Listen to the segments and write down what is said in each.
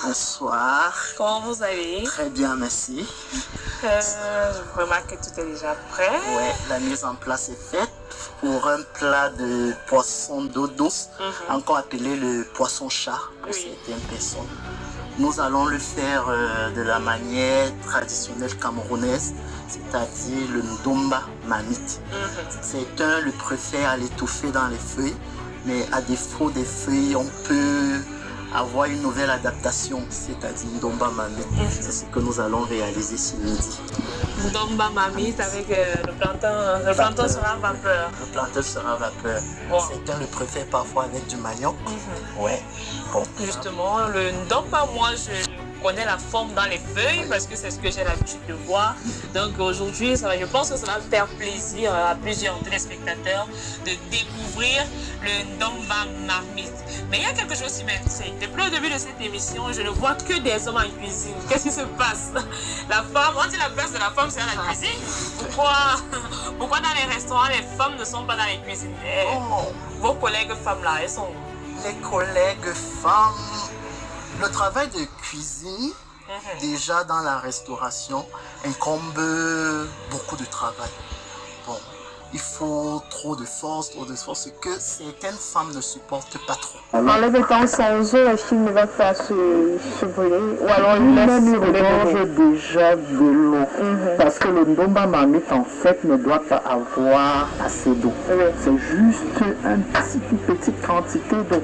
Bonsoir. Comment vous allez? Très bien, merci. Je remarque que tout est déjà prêt. Ouais, la mise en place est faite pour un plat de poisson d'eau douce, encore appelé le poisson chat pour certaines personnes. Nous allons le faire de la manière traditionnelle camerounaise, c'est-à-dire le ndomba mamite. Certains le préfèrent à l'étouffer dans les feuilles, mais à défaut des feuilles, on peut avoir une nouvelle adaptation, c'est-à-dire ndomba mamite. C'est ce que nous allons réaliser ce midi. Ndomba mamite avec le plantain. Le plantain sera vapeur. Le plantain sera vapeur. Bon. Certains le préfèrent parfois avec du manioc. Ouais. Bon. Justement, le ndomba, moi, je connais la forme dans les feuilles parce que c'est ce que j'ai l'habitude de voir. Donc aujourd'hui, je pense que ça va faire plaisir à plusieurs téléspectateurs de découvrir le ndomba marmite. Mais il y a quelque chose qui m'intrigue. Depuis le début de cette émission, je ne vois que des hommes en cuisine. Qu'est-ce qui se passe? La femme, on dit la place de la femme, c'est à la cuisine. Pourquoi dans les restaurants, les femmes ne sont pas dans les cuisines? Vos collègues femmes là, elles sont où? Les collègues femmes, le travail de cuisine, déjà dans la restauration, incombe beaucoup de travail. Bon, il faut trop de force que certaines femmes ne supportent pas trop. Enlève étant sans eau, est-ce qu'il ne va pas se brûler? Ou alors il laisse regorge déjà de l'eau. Parce que le ndomba mamite en fait ne doit pas avoir assez d'eau. C'est juste une petite quantité d'eau.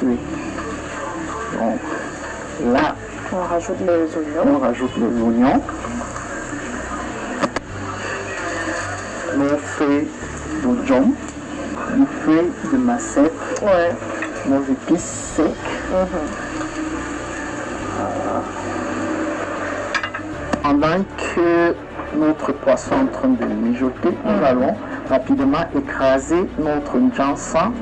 Oui. Donc là, on rajoute les oignons. On rajoute les oignons. Nos feuilles d'oignon, nos feuilles de macette, nos épices secs. Pendant que notre poisson est en train de mijoter, nous allons rapidement écraser notre jansan.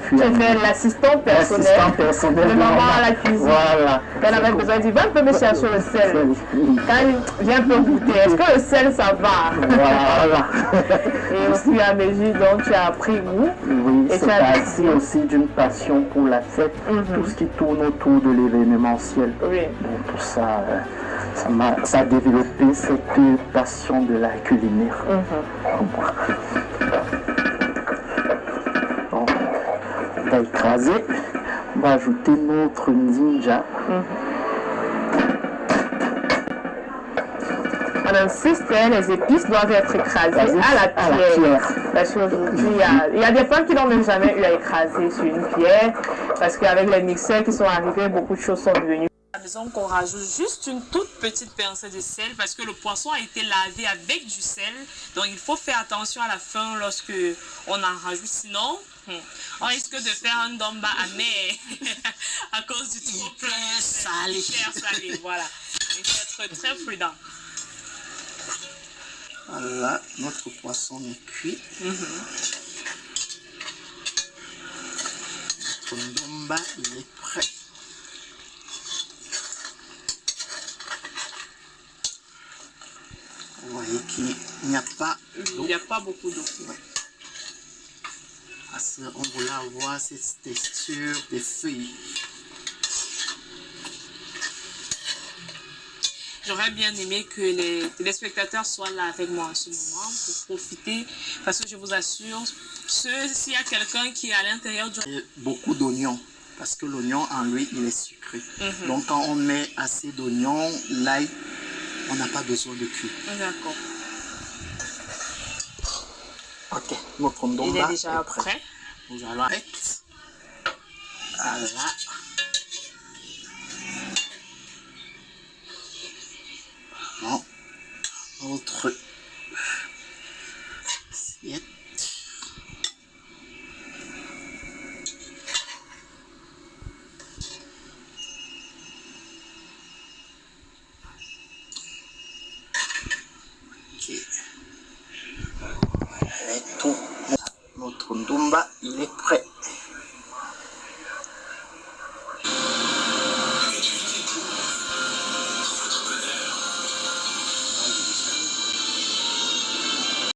Tu fais l'assistant personnel, le maman à la cuisine. Voilà. Elle avait besoin de dire, va un peu me chercher le sel. Quand il vient un peu goûter, est-ce que le sel ça va? Voilà. Et au fur et à mesure, donc tu as appris goût. Oui, c'est parti aussi d'une passion pour la fête, tout ce qui tourne autour de l'événementiel. Oui. Donc tout ça, ça a développé cette passion de la culinaire. Donc, on va écraser, on va ajouter notre ninja. On insiste, les épices doivent être écrasées à la pierre. Parce qu'aujourd'hui, il y a des femmes qui n'ont même jamais eu à écraser sur une pierre. Parce qu'avec les mixeurs qui sont arrivés, beaucoup de choses sont devenues. À la maison qu'on rajoute juste une toute petite pincée de sel parce que le poisson a été lavé avec du sel. Donc il faut faire attention à la fin lorsque on en rajoute. Sinon, on risque de faire un ndomba amer à cause du trop plein salé. Voilà. Il faut être très prudent. Voilà, notre poisson est cuit. Notre ndomba, il est prêt. Vous voyez qu'il n'y a pas d'eau. Il n'y a pas beaucoup d'eau. On voulait avoir cette texture des feuilles. J'aurais bien aimé que les téléspectateurs soient là avec moi en ce moment pour profiter. Parce que je vous assure, s'il y a quelqu'un qui est à l'intérieur du... Beaucoup d'oignons. Parce que l'oignon en lui, il est sucré. Donc quand on met assez d'oignons, l'ail, on n'a pas besoin de cuire. D'accord. Ok, notre ndomba il est déjà prêt. Nous allons mettre. Voilà. Bon. Notre assiette. Et tout. Notre ndomba, il est prêt.